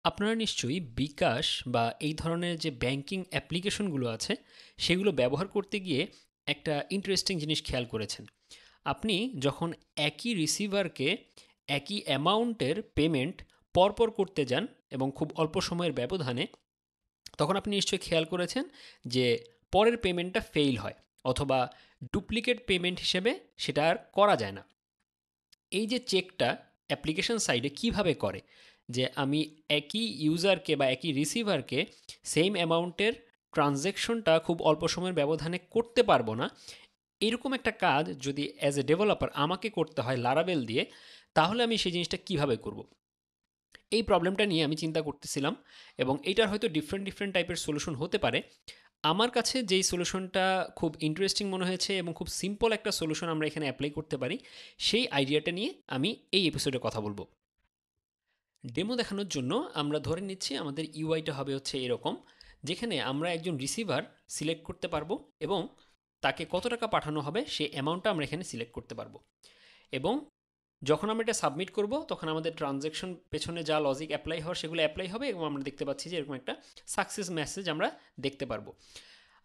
আপনারা নিশ্চয়ই বিকাশ বা এই ধরনের যে ব্যাংকিং অ্যাপ্লিকেশনগুলো আছে সেগুলো ব্যবহার করতে গিয়ে একটা ইন্টারেস্টিং জিনিস খেয়াল করেছেন। আপনি যখন একই রিসিভারকে একই অ্যামাউন্টের পেমেন্ট পরপর করতে যান এবং খুব অল্প সময়ের ব্যবধানে, তখন আপনি নিশ্চয়ই খেয়াল করেছেন যে পরের পেমেন্টটা ফেইল হয় অথবা ডুপ্লিকেট পেমেন্ট হিসেবে সেটা আর করা যায় না। এই যে চেকটা অ্যাপ্লিকেশন সাইডে কিভাবে করে, যে আমি একই ইউজারকে বা একই রিসিভারকে সেম অ্যামাউন্টের ট্রানজ্যাকশনটা খুব অল্প সময়ের ব্যবধানে করতে পারবো না, এরকম একটা কাজ যদি অ্যাজ এ ডেভেলপার আমাকে করতে হয় লারাভেল দিয়ে, তাহলে আমি সেই জিনিসটা কিভাবে করব। এই প্রবলেমটা নিয়ে আমি চিন্তা করতেছিলাম এবং এইটার হয়তো ডিফারেন্ট ডিফারেন্ট টাইপের সলিউশন হতে পারে। আমার কাছে যেই সলিউশনটা খুব ইন্টারেস্টিং মনে হয়েছে এবং খুব সিম্পল একটা সলিউশন আমরা এখানে অ্যাপ্লাই করতে পারি, সেই আইডিয়াটা নিয়ে আমি এই এপিসোডে কথা বলবো। ডেমো দেখানোর জন্য আমরা ধরে নিচ্ছি আমাদের ইউআইটা হবে হচ্ছে এরকম, যেখানে আমরা একজন রিসিভার সিলেক্ট করতে পারবো এবং তাকে কত টাকা পাঠানো হবে সেই অ্যামাউন্টটা আমরা এখানে সিলেক্ট করতে পারবো। এবং যখন আমরা এটা সাবমিট করব তখন আমাদের ট্রানজ্যাকশন পেছনে যা লজিক অ্যাপ্লাই হওয়ার সেগুলো অ্যাপ্লাই হবে এবং আমরা দেখতে পাচ্ছি যে এরকম একটা সাকসেস মেসেজ আমরা দেখতে পারবো।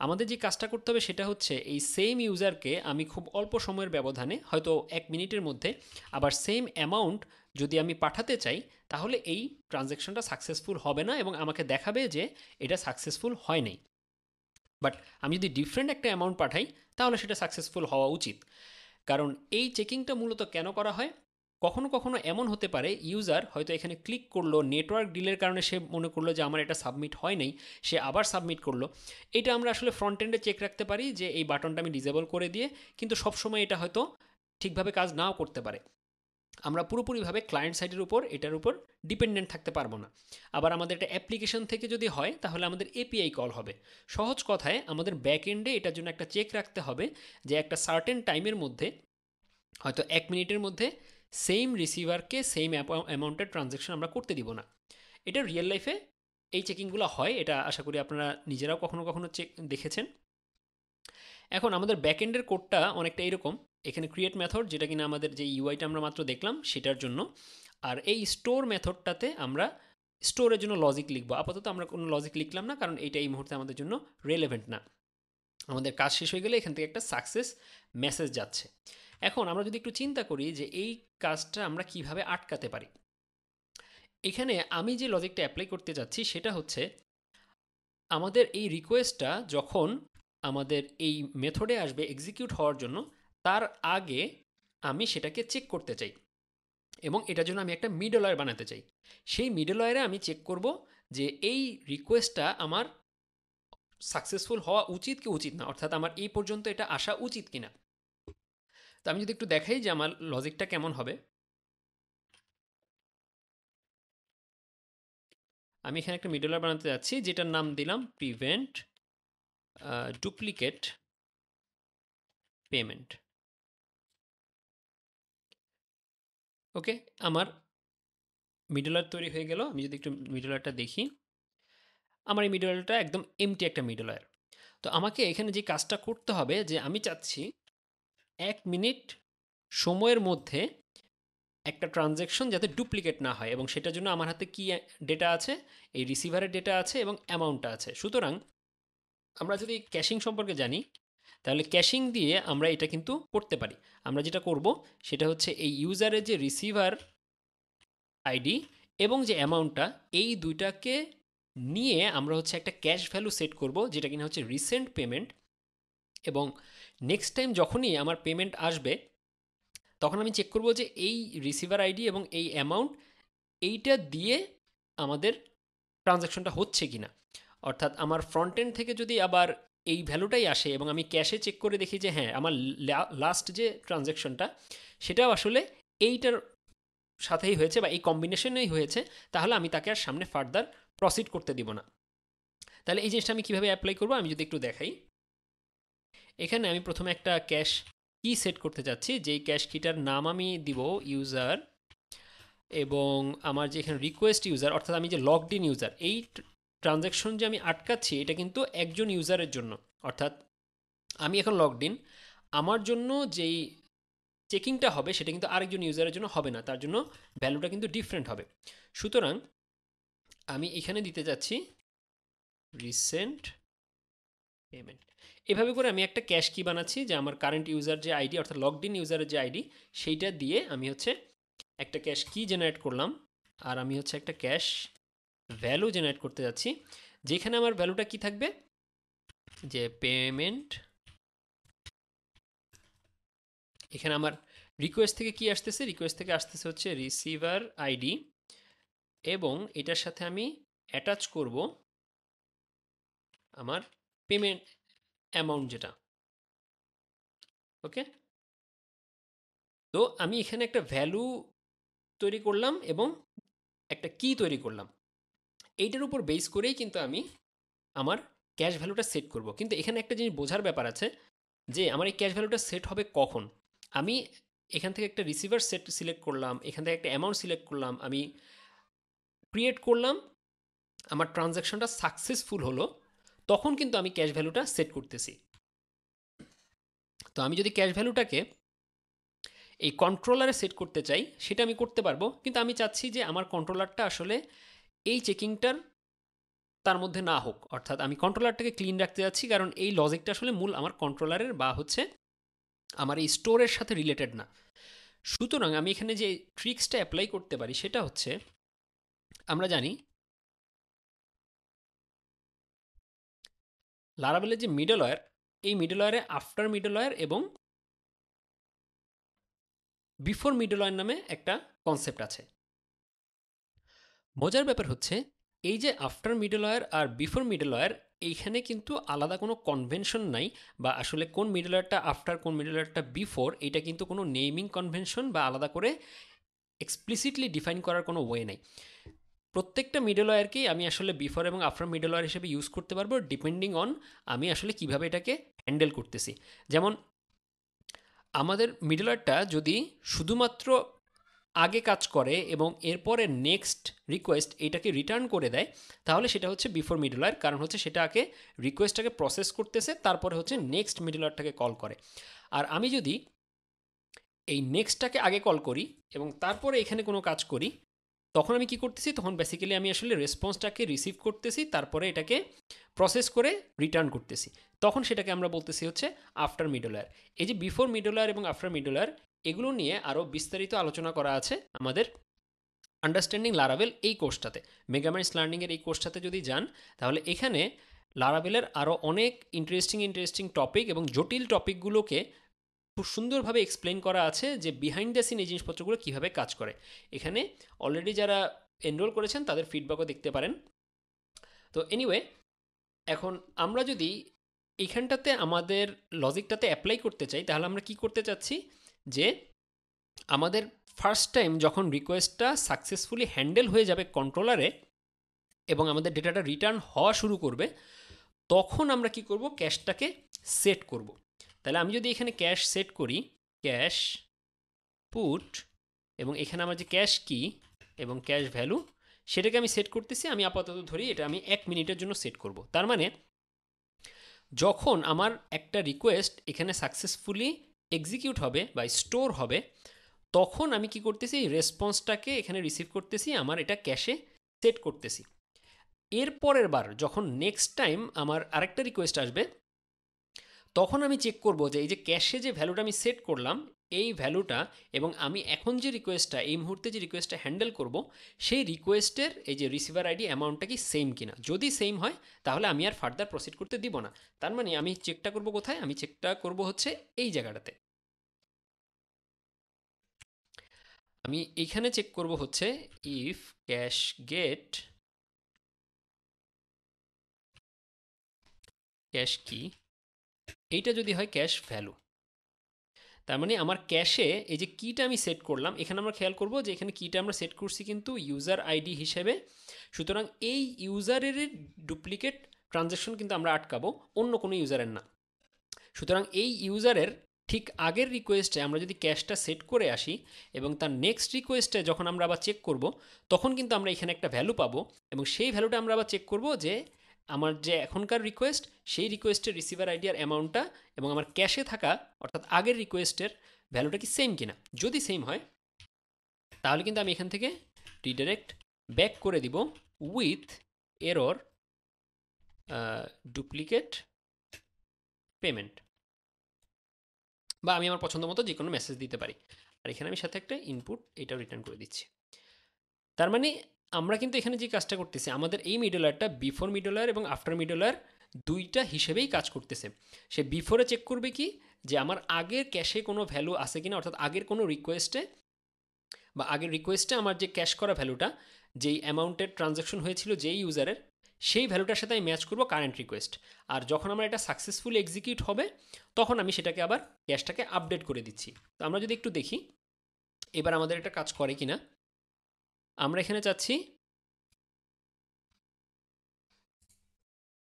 আমাদের যে কাজটা করতে হবে সেটা হচ্ছে এই সেম ইউজারকে আমি খুব অল্প সময়ের ব্যবধানে, হয়তো 1 মিনিটের মধ্যে, আবার সেম অ্যামাউন্ট যদি আমি পাঠাতে চাই, তাহলে এই ট্রানজ্যাকশনটা সাকসেসফুল হবে না এবং আমাকে দেখাবে যে এটা সাকসেসফুল হয় নাই। বাট আমি যদি ডিফারেন্ট একটা অ্যামাউন্ট পাঠাই তাহলে সেটা সাকসেসফুল হওয়া উচিত। কারণ এই চেকিংটা মূলত কেন করা হয়, কখনো কখনো এমন হতে পারে ইউজার হয়তো এখানে ক্লিক করলো, নেটওয়ার্ক ডিলের কারণে সে মনে করলো যে আমার এটা সাবমিট হয় নাই, সে আবার সাবমিট করলো। এটা আমরা আসলে ফ্রন্ট এন্ডে চেক রাখতে পারি যে এই বাটনটা আমি ডিসেবল করে দিয়ে, কিন্তু সবসময় এটা হয়তো ঠিকভাবে কাজ নাও করতে পারে। আমরা পুরোপুরিভাবে ক্লায়েন্ট সাইডের উপর এটার উপর ডিপেন্ডেন্ট থাকতে পারবো না। আবার আমাদের এটা অ্যাপ্লিকেশন থেকে যদি হয় তাহলে আমাদের এপিআই কল হবে। সহজ কথায় আমাদের ব্যাক এন্ডে এটার জন্য একটা চেক রাখতে হবে যে একটা সার্টেন টাইমের মধ্যে, হয়তো 1 মিনিটের মধ্যে সেম রিসিভারকে সেম অ্যামাউন্টের ট্রানজ্যাকশন আমরা করতে দিব না। এটা রিয়েল লাইফে এই চেকিংগুলো হয়, এটা আশা করি আপনারা নিজেরাও কখনো কখনো চেক দেখেছেন। এখন আমাদের ব্যাকএন্ডের কোডটা অনেকটা এরকম। এখানে ক্রিয়েট মেথড, যেটা কিনা আমাদের যে ইউআইটা আমরা মাত্র দেখলাম সেটার জন্য, আর এই স্টোর মেথডটাতে আমরা স্টোরের জন্য লজিক লিখবো। আপাতত আমরা কোনো লজিক লিখলাম না, কারণ এইটা এই মুহূর্তে আমাদের জন্য রেলেভেন্ট না। আমাদের কাজ শেষ হয়ে গেলে এখান থেকে একটা সাকসেস মেসেজ যাচ্ছে। এখন আমরা যদি একটু চিন্তা করি যে এই কাজটা আমরা কিভাবে আটকাতে পারি, এখানে আমি যে লজিকটা অ্যাপ্লাই করতে যাচ্ছি সেটা হচ্ছে, আমাদের এই রিকোয়েস্টটা যখন আমাদের এই মেথডে আসবে এক্সিকিউট হওয়ার জন্য, তার আগে আমি সেটাকে চেক করতে চাই এবং এটার জন্য আমি একটা মিডল ওয়্যার বানাতে চাই। সেই মিডল ওয়্যারে আমি চেক করব যে এই রিকোয়েস্টটা আমার সাকসেসফুল হওয়া উচিত কি উচিত না, অর্থাৎ আমার এই পর্যন্ত এটা আসা উচিত কিনা। তো আমি যদি একটু দেখাই যে আমার লজিকটা কেমন হবে, আমি এখানে একটা মিডল ওয়্যার বানাতে যাচ্ছি যেটার নাম দিলাম প্রিভেন্ট ডুপ্লিকেট পেমেন্ট। ওকে, আমার মিডল ওয়্যার তৈরি হয়ে গেল। আমি যদি একটু মিডল ওয়্যারটা দেখি, আমার এই মিডল ওয়্যারটা একদম এমটি একটা মিডল ওয়্যার। তো আমাকে এখানে যে কাজটা করতে হবে, যে আমি চাচ্ছি 1 মিনিট সময়ের মধ্যে একটা ট্রানজ্যাকশন যাতে ডুপ্লিকেট না হয়, এবং সেটার জন্য আমার হাতে কি ডেটা আছে, এই রিসিভারের ডেটা আছে এবং অ্যামাউন্টটা আছে। সুতরাং আমরা যদি ক্যাশিং সম্পর্কে জানি, তাহলে ক্যাশিং দিয়ে আমরা এটা কিন্তু করতে পারি। আমরা যেটা করব সেটা হচ্ছে এই ইউজারের যে রিসিভার আইডি এবং যে অ্যামাউন্টটা, এই দুইটাকে নিয়ে আমরা হচ্ছে একটা ক্যাশ ভ্যালু সেট করব, যেটা কিনা হচ্ছে রিসেন্ট পেমেন্ট। এবং নেক্সট টাইম যখনই আমার পেমেন্ট আসবে তখন আমি চেক করব যে এই রিসিভার আইডি এবং এই অ্যামাউন্ট, এইটা দিয়ে আমাদের ট্রানজ্যাকশনটা হচ্ছে কি না। অর্থাৎ আমার ফ্রন্ট এন্ড থেকে যদি আবার এই ভ্যালুটাই আসে এবং আমি ক্যাশে চেক করে দেখি যে হ্যাঁ আমার লাস্ট যে ট্রানজ্যাকশনটা সেটাও আসলে এইটার সাথেই হয়েছে বা এই কম্বিনেশনেই হয়েছে, তাহলে আমি তাকে আর সামনে ফার্দার প্রসিড করতে দিব না। তাহলে এই জিনিসটা আমি কীভাবে অ্যাপ্লাই করবো আমি যদি একটু দেখাই, এখানে আমি প্রথমে একটা ক্যাশ কি সেট করতে চাচ্ছি, যেই ক্যাশ কিটার নাম আমি দিব ইউজার, এবং আমার যে এখানে রিকোয়েস্ট ইউজার, অর্থাৎ আমি যে লগড ইন ইউজার, এই ট্রানজ্যাকশন যে আমি আটকাচ্ছি এটা কিন্তু একজন ইউজারের জন্য। অর্থাৎ আমি এখন লগড ইন, আমার জন্য যেই চেকিংটা হবে সেটা কিন্তু আরেকজন ইউজারের জন্য হবে না, তার জন্য ভ্যালুটা কিন্তু ডিফারেন্ট হবে। সুতরাং আমি এখানে দিতে যাচ্ছি রিসেন্ট পেমেন্ট। এভাবে করে আমি একটা ক্যাশ কি বানাচ্ছি, যে আমার কারেন্ট ইউজার যে আইডি অর্থাৎ লগড ইন ইউজারের যে আইডি সেইটা দিয়ে আমি হচ্ছে একটা ক্যাশ কি জেনারেট করলাম। আর আমি হচ্ছে একটা ক্যাশ ভ্যালু জেনারেট করতে যাচ্ছি, যেখানে আমার ভ্যালুটা কি থাকবে, যে পেমেন্ট। এখানে আমার রিকোয়েস্ট থেকে কি আসতেছে, রিকোয়েস্ট থেকে আসতেছে হচ্ছে রিসিভার আইডি, এবং এটার সাথে আমি অ্যাটাচ করব আমার পেমেন্ট অ্যামাউন্ট যেটা। ওকে, তো আমি এখানে একটা ভ্যালু তৈরি করলাম এবং একটা কি তৈরি করলাম। এইটার উপর বেস করেই কিন্তু আমি আমার ক্যাশ ভ্যালুটা সেট করব। কিন্তু এখানে একটা জিনিস বোঝার ব্যাপার আছে, যে আমার এই ক্যাশ ভ্যালুটা সেট হবে কখন। আমি এখান থেকে একটা রিসিভার সেট সিলেক্ট করলাম, এখান থেকে একটা অ্যামাউন্ট সিলেক্ট করলাম, আমি ক্রিয়েট করলাম, আমার ট্রানজ্যাকশনটা সাকসেসফুল হলো, তখন কিন্তু আমি ক্যাশ ভ্যালুটা সেট করতেছি। তো আমি যদি ক্যাশ ভ্যালুটাকে এই কন্ট্রোলারে সেট করতে চাই, সেটা আমি করতে পারবো, কিন্তু আমি চাচ্ছি যে আমার কন্ট্রোলারটা আসলে এই চেকিংটার তার মধ্যে না হোক, অর্থাৎ আমি কন্ট্রোলারটাকে ক্লিন রাখতে যাচ্ছি, কারণ এই লজিকটা আসলে মূল আমার কন্ট্রোলারের বা হচ্ছে আমার এই স্টোরের সাথে রিলেটেড না। সুতরাং আমি এখানে যে ট্রিক্সটা অ্যাপ্লাই করতে পারি সেটা হচ্ছে, আমরা জানি লারাভেলের যে মিডলওয়্যার, এই মিডলওয়্যারে আফটার মিডলওয়্যার এবং বিফোর মিডলওয়্যার নামে একটা কনসেপ্ট আছে। মজার ব্যাপার হচ্ছে, এই যে আফটার মিডলওয়্যার আর বিফোর মিডলওয়্যার, এইখানে কিন্তু আলাদা কোনো কনভেনশন নাই, বা আসলে কোন মিডলওয়্যারটা আফটার কোন মিডলওয়্যারটা বিফোর, এটা কিন্তু কোনো নেমিং কনভেনশন বা আলাদা করে এক্সপ্লিসিটলি ডিফাইন করার কোনো ওয়ে নাই। প্রত্যেকটা মিডলওয়্যারকেই আমি আসলে বিফোর এবং আফটার মিডলওয়্যার হিসেবে ইউজ করতে পারবো, ডিপেন্ডিং অন আমি আসলে কিভাবে এটাকে হ্যান্ডেল করতেছি। যেমন আমাদের মিডলওয়্যারটা যদি শুধুমাত্র আগে কাজ করে এবং এরপরে নেক্সট রিকোয়েস্ট এটাকে রিটার্ন করে দেয়, তাহলে সেটা হচ্ছে বিফোর মিডলওয়্যার, কারণ হচ্ছে সেটা আগে রিকোয়েস্টটাকে প্রসেস করতেছে, তারপরে হচ্ছে নেক্সট মিডলওয়্যারটাকে কল করে। আর আমি যদি এই নেক্সটটাকে আগে কল করি এবং তারপরে এখানে কোনো কাজ করি, তখন আমি কি করতেছি, তখন বেসিক্যালি আমি আসলে রেসপন্সটাকে রিসিভ করতেছি, তারপরে এটাকে প্রসেস করে রিটার্ন করতেছি, তখন সেটাকে আমরা বলতেছি হচ্ছে আফটার মিডলওয়্যার। এই যে বিফোর মিডলওয়্যার এবং আফটার মিডলওয়্যার, এগুলো নিয়ে আরও বিস্তারিত আলোচনা করা আছে আমাদের আন্ডারস্ট্যান্ডিং লারাভেল এই কোর্সটাতে। মেগামাইন্ডস লার্নিংয়ের এই কোর্সটাতে যদি যান, তাহলে এখানে লারাভেলের আরও অনেক ইন্টারেস্টিং টপিক এবং জটিল টপিকগুলোকে খুব সুন্দরভাবে এক্সপ্লেন করা আছে, যে বিহাইন্ড দ্য সিন এই জিনিসপত্রগুলো কীভাবে কাজ করে। এখানে অলরেডি যারা এনরোল করেছেন তাদের ফিডব্যাকও দেখতে পারেন। তো এনিওয়ে, এখন আমরা যদি এইখানটাতে আমাদের লজিকটাতে অ্যাপ্লাই করতে চাই, তাহলে আমরা কি করতে চাচ্ছি, যে আমাদের ফার্স্ট টাইম যখন রিকোয়েস্টটা সাকসেসফুলি হ্যান্ডেল হয়ে যাবে কন্ট্রোলারে এবং আমাদের ডেটাটা রিটার্ন হওয়া শুরু করবে, তখন আমরা কি করব, ক্যাশটাকে সেট করব। তাহলে আমি যদি এখানে ক্যাশ সেট করি, ক্যাশ পুট, এবং এখানে আমার যে ক্যাশ কি এবং ক্যাশ ভ্যালু, সেটাকে আমি সেট করতেছি। আমি আপাতত ধরি এটা আমি 1 মিনিটের জন্য সেট করব। তার মানে যখন আমার একটা রিকোয়েস্ট এখানে সাকসেসফুলি এক্সিকিউট হবে বা স্টোর হবে, তখন আমি কি করতেছি, রেসপন্সটাকে এখানে রিসিভ করতেছি, আমার এটা ক্যাশে সেট করতেছি। এর পরের বার যখন নেক্সট টাইম আমার আরেকটা রিকোয়েস্ট আসবে, তখন আমি চেক করব যে এই যে ক্যাশে যে ভ্যালুটা আমি সেট করলাম, এই ভ্যালুটা এবং আমি এখন যে রিকোয়েস্টটা এই মুহূর্তে যে রিকোয়েস্টটা হ্যান্ডেল করব, সেই রিকোয়েস্টের এই যে রিসিভার আইডি অ্যামাউন্টটা কি সেম কিনা। যদি সেম হয়, তাহলে আমি আর ফার্দার প্রসিড করতে দিব না। তার মানে আমি চেকটা করব কোথায়, আমি চেকটা করব হচ্ছে এই জায়গাটাতে। আমি এইখানে চেক করব হচ্ছে ইফ ক্যাশ গেট ক্যাশ কি, এইটা যদি হয় ক্যাশ ভ্যালু, তার মানে আমার ক্যাশে এই যে কিটা আমি সেট করলাম, এখানে আমরা খেয়াল করব যে এখানে কিটা আমরা সেট করছি কিন্তু ইউজার আইডি হিসেবে। সুতরাং এই ইউজারের ডুপ্লিকেট ট্রানজ্যাকশন কিন্তু আমরা আটকাবো, অন্য কোনো ইউজারের না। সুতরাং এই ইউজারের ঠিক আগের রিকোয়েস্টে আমরা যদি ক্যাশটা সেট করে আসি এবং তার নেক্সট রিকোয়েস্টে যখন আমরা আবার চেক করব, তখন কিন্তু আমরা এখানে একটা ভ্যালু পাবো, এবং সেই ভ্যালুটা আমরা আবার চেক করব যে আমার যে এখনকার রিকোয়েস্ট, সেই রিকোয়েস্টের রিসিভার আইডি আর অ্যামাউন্টটা এবং আমার ক্যাশে থাকা অর্থাৎ আগের রিকোয়েস্টের ভ্যালুটা কি সেম কিনা। যদি সেম হয়, তাহলে কিন্তু আমি এখান থেকে রিডাইরেক্ট ব্যাক করে দিব উইথ এরর ডুপ্লিকেট পেমেন্ট, বা আমি আমার পছন্দ মতো যে কোনো মেসেজ দিতে পারি। আর এখানে আমি সাথে একটা ইনপুট এটাও রিটার্ন করে দিচ্ছি। তার মানে আমরা কিন্তু এখানে যে কাজটা করতেছি, আমাদের এই মিডলওয়্যারটা বিফোর মিডলওয়্যার এবং আফটার মিডলওয়্যার দুইটা হিসেবেই কাজ করতেছে। সে বিফোরে চেক করবে কি, যে আমার আগের ক্যাশে কোনো ভ্যালু আছে কিনা, অর্থাৎ আগের কোনো রিকোয়েস্টে বা আগের রিকোয়েস্টে আমার যে ক্যাশ করা ভ্যালুটা, যেই অ্যামাউন্টের ট্রানজ্যাকশন হয়েছিল যেই ইউজারের, সেই ভ্যালুটার সাথে আমি ম্যাচ করবো কারেন্ট রিকোয়েস্ট। আর যখন আমার এটা সাকসেসফুলি এক্সিকিউট হবে, তখন আমি সেটাকে আবার ক্যাশটাকে আপডেট করে দিচ্ছি। তো আমরা যদি একটু দেখি এবার আমাদের এটা কাজ করে কিনা। আমরা এখানে চাচ্ছি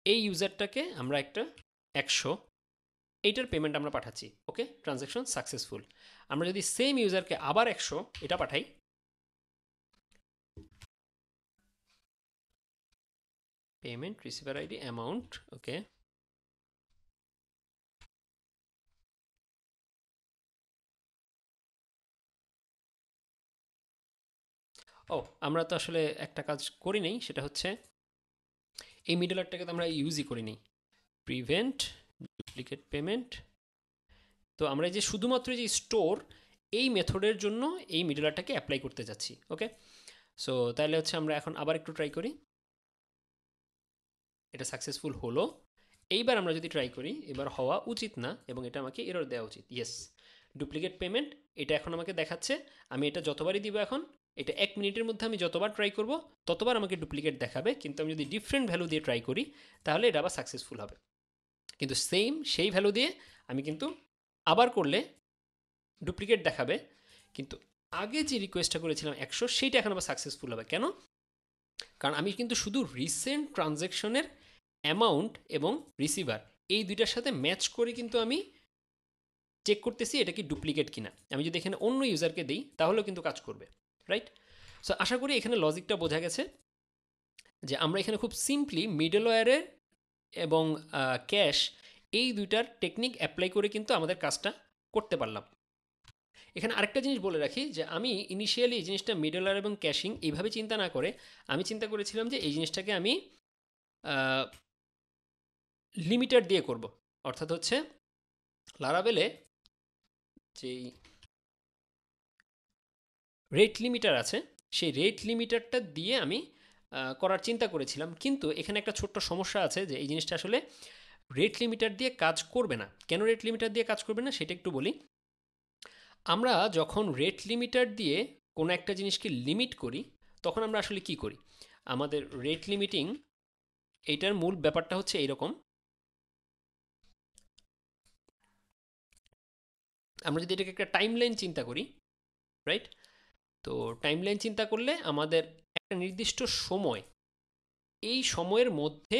এই ইউজারটাকে আমরা একটা 100 এইটার পেমেন্ট আমরা পাঠাচ্ছি, ওকে, ট্রানজ্যাকশন সাকসেসফুল। আমরা যদি সেম ইউজারকে আবার 100 এটা পাঠাই, পেমেন্ট রিসিভার আইডি অ্যামাউন্ট, ওকে, ও আমরা তো আসলে একটা কাজ করি নাই, সেটা হচ্ছে এই মিডলারটাকে তো আমরা ইউজই করি নাই, প্রিভেন্ট ডুপ্লিকেট পেমেন্ট। তো আমরা যে শুধুমাত্র যে স্টোর এই মেথডের জন্য এই মিডলারটাকে অ্যাপ্লাই করতে যাচ্ছি, ওকে। সো তাহলে হচ্ছে আমরা এখন আবার একটু ট্রাই করি, এটা সাকসেসফুল হলো। এইবার আমরা যদি ট্রাই করি, এবার হওয়া উচিত না এবং এটা আমাকে এরর দেওয়া উচিত, ইয়েস ডুপ্লিকেট পেমেন্ট। এটা এখন আমাকে দেখাচ্ছে, আমি এটা যতবারই দিব এখন, এটা 1 মিনিটের মধ্যে আমি যতবার ট্রাই করব ততবার আমাকে ডুপ্লিকেট দেখাবে, কিন্তু আমি যদি ডিফারেন্ট ভ্যালু দিয়ে ট্রাই করি তাহলে এটা আবার সাকসেসফুল হবে। কিন্তু সেম সেই ভ্যালু দিয়ে আমি কিন্তু আবার করলে ডুপ্লিকেট দেখাবে, কিন্তু আগে যে রিকোয়েস্টটা করেছিলাম 100 সেইটা এখন আবার সাকসেসফুল হবে। কেন? কারণ আমি কিন্তু শুধু রিসেন্ট ট্রানজ্যাকশনের অ্যামাউন্ট এবং রিসিভার এই দুইটার সাথে ম্যাচ করে কিন্তু আমি চেক করতেছি এটা কি ডুপ্লিকেট কিনা। আমি যদি এখানে অন্য ইউজারকে দিই তাহলেও কিন্তু কাজ করবে, রাইট? সো আশা করি এখানে লজিকটা বোঝা গেছে যে আমরা এখানে খুব সিম্পলি মিডলওয়্যারের এবং ক্যাশ এই দুইটার টেকনিক অ্যাপ্লাই করে কিন্তু আমাদের কাজটা করতে পারলাম। এখানে আরেকটা জিনিস বলে রাখি যে আমি ইনিশিয়ালি এই জিনিসটা মিডলওয়্যার এবং ক্যাশিং এইভাবে চিন্তা না করে আমি চিন্তা করেছিলাম যে এই জিনিসটাকে আমি লিমিটার দিয়ে করব, অর্থাৎ হচ্ছে লারাভেলে যেই রেট লিমিটার আছে সেই রেট লিমিটারটা দিয়ে আমি করার চিন্তা করেছিলাম, কিন্তু এখানে একটা ছোট্ট সমস্যা আছে যে এই জিনিসটা আসলে রেট লিমিটার দিয়ে কাজ করবে না। কেন রেট লিমিটার দিয়ে কাজ করবে না সেটা একটু বলি। আমরা যখন রেট লিমিটার দিয়ে কোনো একটা জিনিসকে লিমিট করি তখন আমরা আসলে কি করি, আমাদের রেট লিমিটিং এইটার মূল ব্যাপারটা হচ্ছে এইরকম। আমরা যদি এটাকে একটা টাইমলাইন চিন্তা করি, রাইট? তো টাইমলাইন চিন্তা করলে আমাদের একটা নির্দিষ্ট সময়, এই সময়ের মধ্যে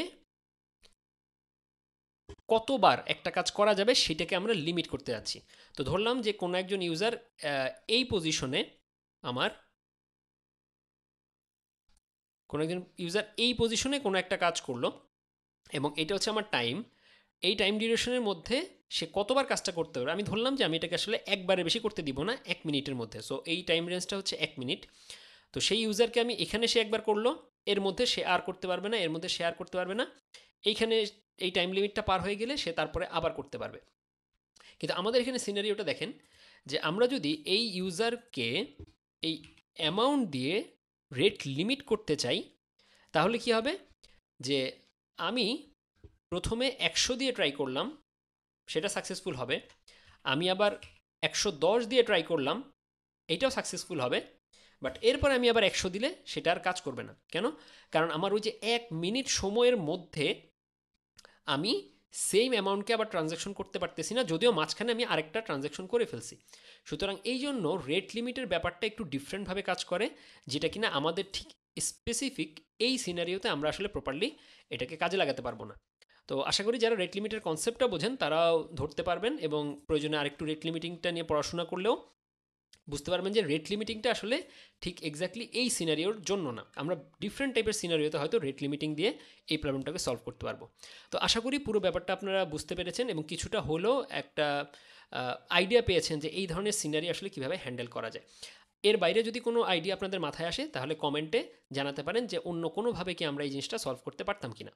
কতবার একটা কাজ করা যাবে সেটাকে আমরা লিমিট করতে যাচ্ছি। তো ধরলাম যে কোনো একজন ইউজার এই পজিশনে আমার কোনো একজন ইউজার এই পজিশনে কোনো একটা কাজ করলো এবং এটা হচ্ছে আমার টাইম, এই টাইম ডিউরেশনের মধ্যে সে কতবার কাজটা করতে পারে। আমি ধরলাম যে আমি এটাকে আসলে একবারে বেশি করতে দিব না, 1 মিনিটের মধ্যে। সো এই টাইম রেঞ্জটা হচ্ছে 1 মিনিট। তো সেই ইউজারকে আমি এখানে সে একবার করলো, এর মধ্যে সে আর করতে পারবে না, এর মধ্যে সে আর করতে পারবে না, এইখানে এই টাইম লিমিটটা পার হয়ে গেলে সে তারপরে আবার করতে পারবে। কিন্তু আমাদের এখানে সিনারিওটা দেখেন যে আমরা যদি এই ইউজারকে এই অ্যামাউন্ট দিয়ে রেট লিমিট করতে চাই তাহলে কি হবে, যে আমি প্রথমে 100 দিয়ে ট্রাই করলাম, সেটা সাকসেসফুল হবে। আমি আবার 110 দিয়ে ট্রাই করলাম, এইটাও সাকসেসফুল হবে। বাট এরপর আমি আবার 100 দিলে সেটা আর কাজ করবে না। কেন? কারণ আমার ওই যে 1 মিনিট সময়ের মধ্যে আমি সেম অ্যামাউন্টকে আবার ট্রানজ্যাকশন করতে পারতেছি না, যদিও মাঝখানে আমি আরেকটা ট্রানজ্যাকশন করে ফেলছি। সুতরাং এই জন্য রেট লিমিটের ব্যাপারটা একটু ডিফারেন্টভাবে কাজ করে, যেটা কিনা আমাদের ঠিক স্পেসিফিক এই সিনারিওতে আমরা আসলে প্রপারলি এটাকে কাজে লাগাতে পারবো না। তো আশা করি যারা রেট লিমিটের কনসেপ্টটা বোঝেন তারাও ধরতে পারবেন এবং প্রয়োজনে আরেকটু রেট লিমিটিংটা নিয়ে পড়াশোনা করলেও বুঝতে পারবেন যে রেট লিমিটিংটা আসলে ঠিক এক্স্যাক্টলি এই সিনারিওর জন্য না। আমরা ডিফারেন্ট টাইপের সিনারিওতে হয়তো রেট লিমিটিং দিয়ে এই প্রবলেমটাকে সলভ করতে পারবো। তো আশা করি পুরো ব্যাপারটা আপনারা বুঝতে পেরেছেন এবং কিছুটা হলেও একটা আইডিয়া পেয়েছেন যে এই ধরনের সিনারি আসলে কীভাবে হ্যান্ডেল করা যায়। এর বাইরে যদি কোনো আইডিয়া আপনাদের মাথায় আসে তাহলে কমেন্টে জানাতে পারেন যে অন্য কোনোভাবে কি আমরা এই জিনিসটা সলভ করতে পারতাম কিনা।